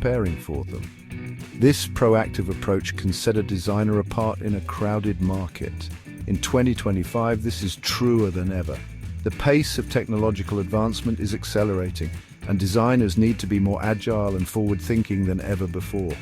preparing for them. This proactive approach can set a designer apart in a crowded market. In 2025, this is truer than ever. The pace of technological advancement is accelerating, and designers need to be more agile and forward-thinking than ever before.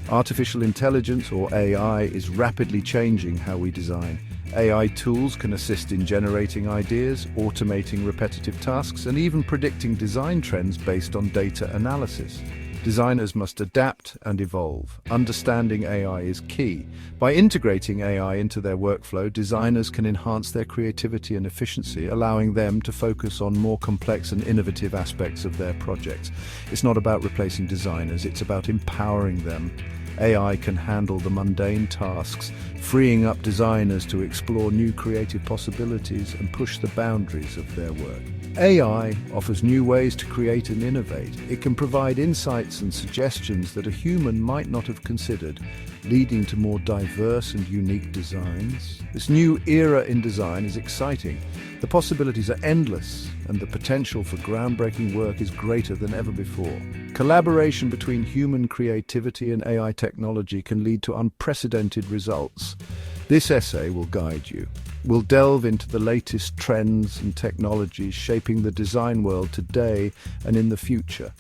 Artificial intelligence, or AI, is rapidly changing how we design. AI tools can assist in generating ideas, automating repetitive tasks, and even predicting design trends based on data analysis. Designers must adapt and evolve. Understanding AI is key. By integrating AI into their workflow, designers can enhance their creativity and efficiency, allowing them to focus on more complex and innovative aspects of their projects. It's not about replacing designers, it's about empowering them. AI can handle the mundane tasks, freeing up designers to explore new creative possibilities and push the boundaries of their work. AI offers new ways to create and innovate. It can provide insights and suggestions that a human might not have considered, leading to more diverse and unique designs. This new era in design is exciting. The possibilities are endless, and the potential for groundbreaking work is greater than ever before. Collaboration between human creativity and AI technology can lead to unprecedented results. This essay will guide you. We'll delve into the latest trends and technologies shaping the design world today and in the future.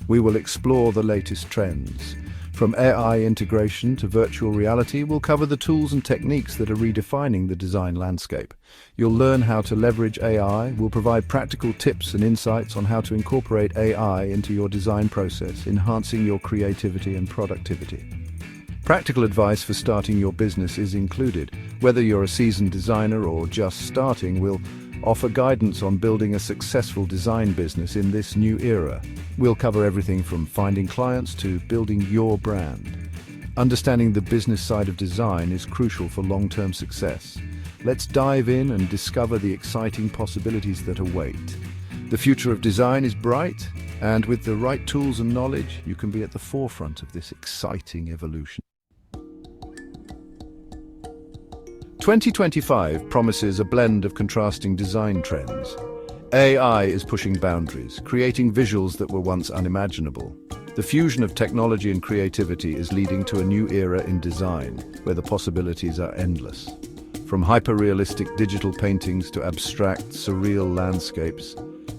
We will explore the latest trends. From AI integration to virtual reality, we'll cover the tools and techniques that are redefining the design landscape. You'll learn how to leverage AI. We'll provide practical tips and insights on how to incorporate AI into your design process, enhancing your creativity and productivity. Practical advice for starting your business is included. Whether you're a seasoned designer or just starting, we'll offer guidance on building a successful design business in this new era. We'll cover everything from finding clients to building your brand. Understanding the business side of design is crucial for long-term success. Let's dive in and discover the exciting possibilities that await. The future of design is bright, and with the right tools and knowledge, you can be at the forefront of this exciting evolution. 2025 promises a blend of contrasting design trends. AI is pushing boundaries, creating visuals that were once unimaginable. The fusion of technology and creativity is leading to a new era in design, where the possibilities are endless. From hyper-realistic digital paintings to abstract, surreal landscapes,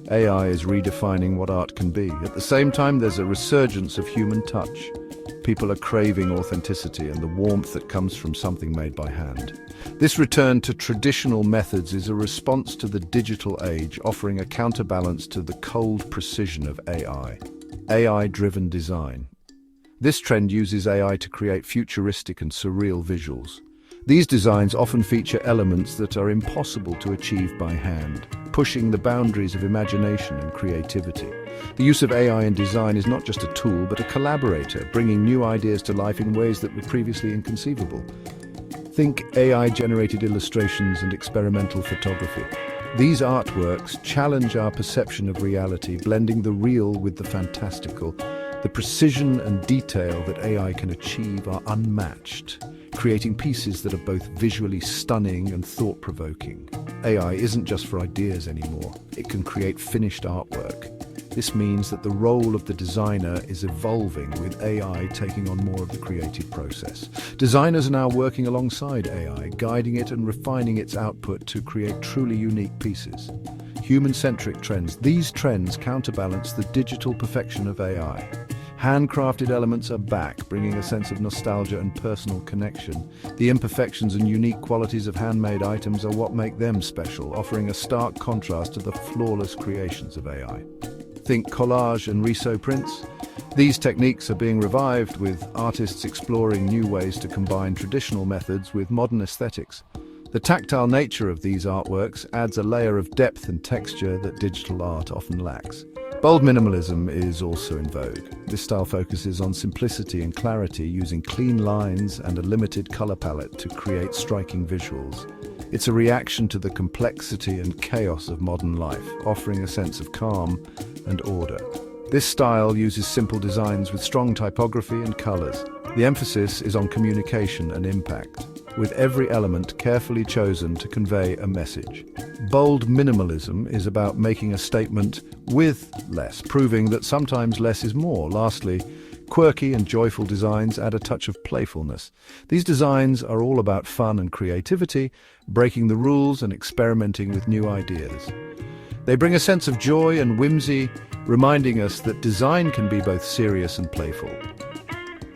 AI is redefining what art can be. At the same time, there's a resurgence of human touch. People are craving authenticity and the warmth that comes from something made by hand. This return to traditional methods is a response to the digital age, offering a counterbalance to the cold precision of AI. AI-driven design. This trend uses AI to create futuristic and surreal visuals. These designs often feature elements that are impossible to achieve by hand, pushing the boundaries of imagination and creativity. The use of AI in design is not just a tool, but a collaborator, bringing new ideas to life in ways that were previously inconceivable. Think AI-generated illustrations and experimental photography. These artworks challenge our perception of reality, blending the real with the fantastical. The precision and detail that AI can achieve are unmatched, creating pieces that are both visually stunning and thought-provoking. AI isn't just for ideas anymore. It can create finished artwork. This means that the role of the designer is evolving, with AI taking on more of the creative process. Designers are now working alongside AI, guiding it and refining its output to create truly unique pieces. Human-centric trends. These trends counterbalance the digital perfection of AI. Handcrafted elements are back, bringing a sense of nostalgia and personal connection. The imperfections and unique qualities of handmade items are what make them special, offering a stark contrast to the flawless creations of AI. Think collage and riso prints. These techniques are being revived, with artists exploring new ways to combine traditional methods with modern aesthetics. The tactile nature of these artworks adds a layer of depth and texture that digital art often lacks. Bold minimalism is also in vogue. This style focuses on simplicity and clarity, using clean lines and a limited color palette to create striking visuals. It's a reaction to the complexity and chaos of modern life, offering a sense of calm and order. This style uses simple designs with strong typography and colors. The emphasis is on communication and impact, with every element carefully chosen to convey a message. Bold minimalism is about making a statement with less, proving that sometimes less is more. Lastly, Quirky and joyful designs add a touch of playfulness. These designs are all about fun and creativity, breaking the rules and experimenting with new ideas. They bring a sense of joy and whimsy, reminding us that design can be both serious and playful.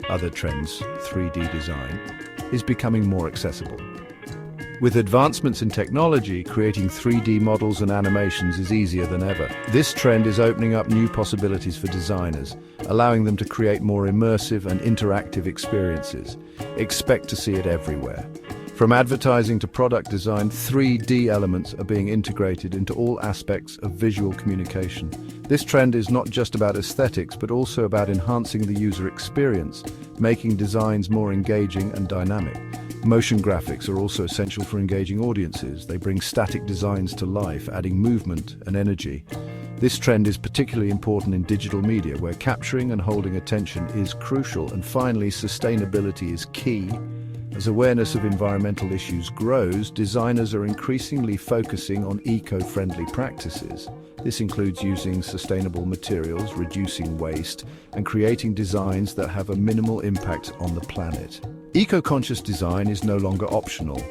Other trends, 3D design, is becoming more accessible. With advancements in technology, creating 3D models and animations is easier than ever. This trend is opening up new possibilities for designers, allowing them to create more immersive and interactive experiences. Expect to see it everywhere. From advertising to product design, 3D elements are being integrated into all aspects of visual communication. This trend is not just about aesthetics, but also about enhancing the user experience, making designs more engaging and dynamic. Motion graphics are also essential for engaging audiences. They bring static designs to life, adding movement and energy. This trend is particularly important in digital media, where capturing and holding attention is crucial. And finally, sustainability is key. As awareness of environmental issues grows, designers are increasingly focusing on eco-friendly practices. This includes using sustainable materials, reducing waste, and creating designs that have a minimal impact on the planet. Eco-conscious design is no longer optional.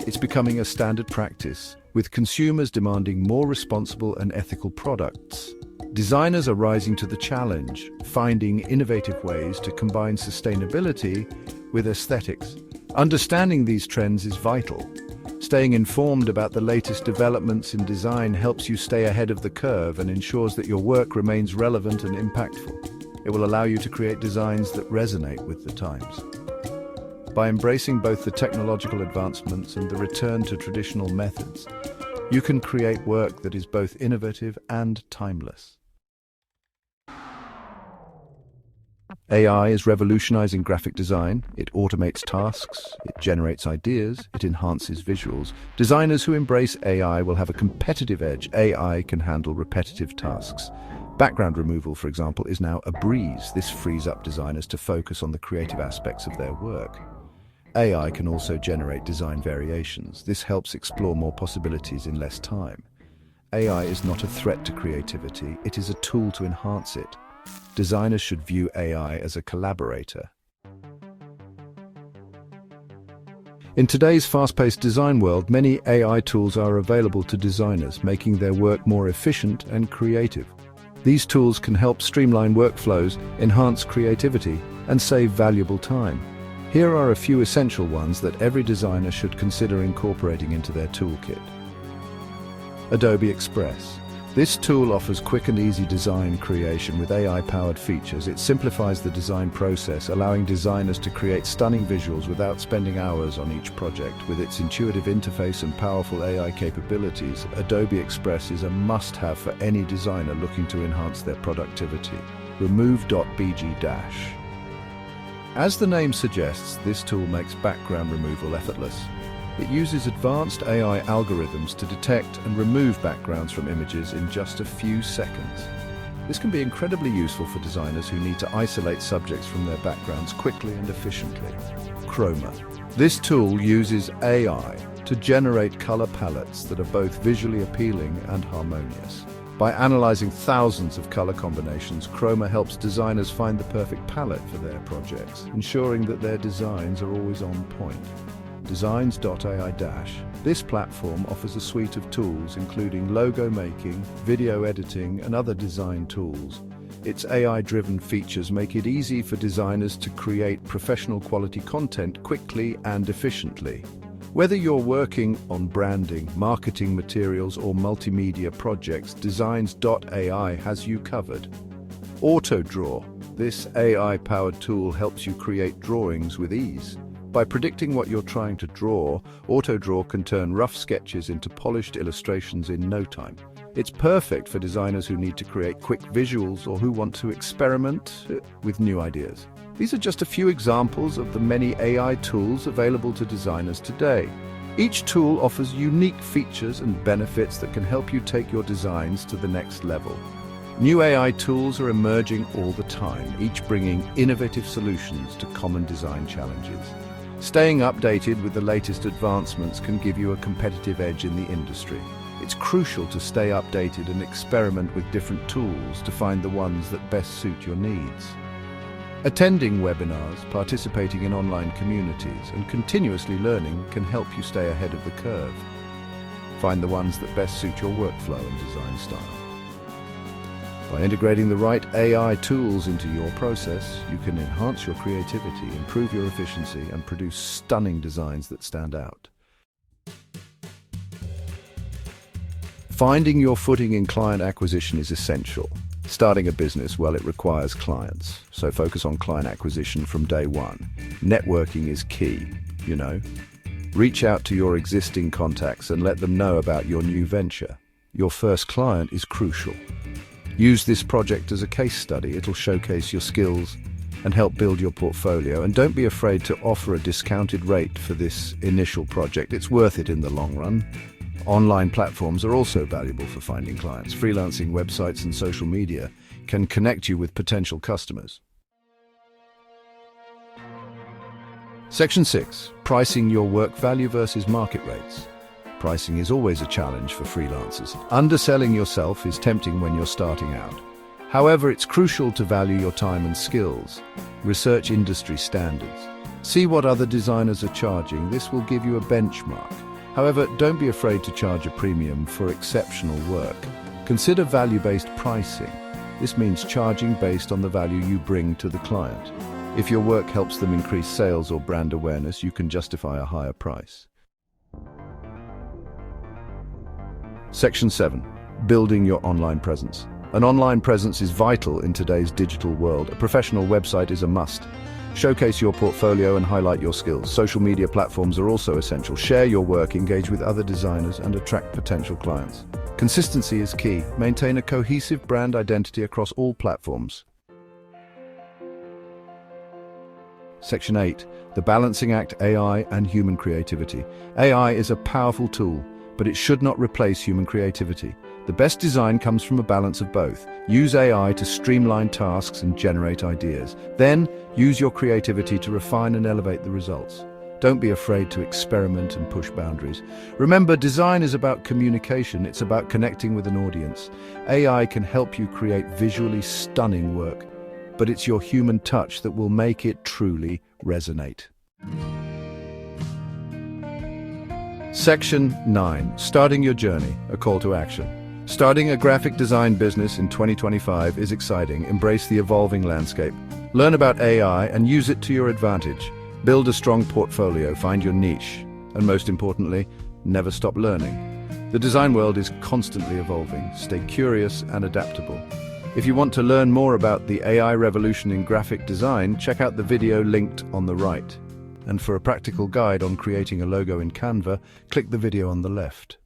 It's becoming a standard practice, with consumers demanding more responsible and ethical products. Designers are rising to the challenge, finding innovative ways to combine sustainability with aesthetics. Understanding these trends is vital. Staying informed about the latest developments in design helps you stay ahead of the curve and ensures that your work remains relevant and impactful. It will allow you to create designs that resonate with the times. By embracing both the technological advancements and the return to traditional methods, you can create work that is both innovative and timeless. AI is revolutionizing graphic design. It automates tasks, it generates ideas, it enhances visuals. Designers who embrace AI will have a competitive edge. AI can handle repetitive tasks. Background removal, for example, is now a breeze. This frees up designers to focus on the creative aspects of their work. AI can also generate design variations. This helps explore more possibilities in less time. AI is not a threat to creativity, it is a tool to enhance it. Designers should view AI as a collaborator. In today's fast-paced design world, many AI tools are available to designers, making their work more efficient and creative. These tools can help streamline workflows, enhance creativity, and save valuable time. Here are a few essential ones that every designer should consider incorporating into their toolkit. Adobe Express. This tool offers quick and easy design creation with AI-powered features. It simplifies the design process, allowing designers to create stunning visuals without spending hours on each project. With its intuitive interface and powerful AI capabilities, Adobe Express is a must-have for any designer looking to enhance their productivity. Remove.bg-. As the name suggests, this tool makes background removal effortless. It uses advanced AI algorithms to detect and remove backgrounds from images in just a few seconds. This can be incredibly useful for designers who need to isolate subjects from their backgrounds quickly and efficiently. Chroma. This tool uses AI to generate color palettes that are both visually appealing and harmonious. By analyzing thousands of color combinations, Chroma helps designers find the perfect palette for their projects, ensuring that their designs are always on point. Designs.ai-. This platform offers a suite of tools including logo making, video editing, and other design tools. Its AI-driven features make it easy for designers to create professional quality content quickly and efficiently. Whether you're working on branding, marketing materials, or multimedia projects, Designs.ai has you covered. AutoDraw. This AI-powered tool helps you create drawings with ease. By predicting what you're trying to draw, AutoDraw can turn rough sketches into polished illustrations in no time. It's perfect for designers who need to create quick visuals or who want to experiment with new ideas. These are just a few examples of the many AI tools available to designers today. Each tool offers unique features and benefits that can help you take your designs to the next level. New AI tools are emerging all the time, each bringing innovative solutions to common design challenges. Staying updated with the latest advancements can give you a competitive edge in the industry. It's crucial to stay updated and experiment with different tools to find the ones that best suit your needs. Attending webinars, participating in online communities, and continuously learning can help you stay ahead of the curve. Find the ones that best suit your workflow and design style. By integrating the right AI tools into your process, you can enhance your creativity, improve your efficiency, and produce stunning designs that stand out. Finding your footing in client acquisition is essential. Starting a business, well, it requires clients, so focus on client acquisition from day one. Networking is key, Reach out to your existing contacts and let them know about your new venture. Your first client is crucial. Use this project as a case study. It'll showcase your skills and help build your portfolio. And don't be afraid to offer a discounted rate for this initial project. It's worth it in the long run. Online platforms are also valuable for finding clients. Freelancing websites and social media can connect you with potential customers. Section 6. Pricing your work value versus market rates. Pricing is always a challenge for freelancers. Underselling yourself is tempting when you're starting out. However, it's crucial to value your time and skills. Research industry standards. See what other designers are charging. This will give you a benchmark. However, don't be afraid to charge a premium for exceptional work. Consider value-based pricing. This means charging based on the value you bring to the client. If your work helps them increase sales or brand awareness, you can justify a higher price. Section 7. Building your online presence. An online presence is vital in today's digital world. A professional website is a must. Showcase your portfolio and highlight your skills. Social media platforms are also essential. Share your work, engage with other designers, and attract potential clients. Consistency is key. Maintain a cohesive brand identity across all platforms. Section 8. The Balancing Act: AI and Human Creativity. AI is a powerful tool, but it should not replace human creativity. The best design comes from a balance of both. Use AI to streamline tasks and generate ideas. Then, use your creativity to refine and elevate the results. Don't be afraid to experiment and push boundaries. Remember, design is about communication. It's about connecting with an audience. AI can help you create visually stunning work, but it's your human touch that will make it truly resonate. Section 9. Starting your journey, a call to action. Starting a graphic design business in 2025 is exciting. Embrace the evolving landscape. Learn about AI and use it to your advantage. Build a strong portfolio, find your niche, and most importantly, never stop learning. The design world is constantly evolving. Stay curious and adaptable. If you want to learn more about the AI revolution in graphic design, check out the video linked on the right. And for a practical guide on creating a logo in Canva, click the video on the left.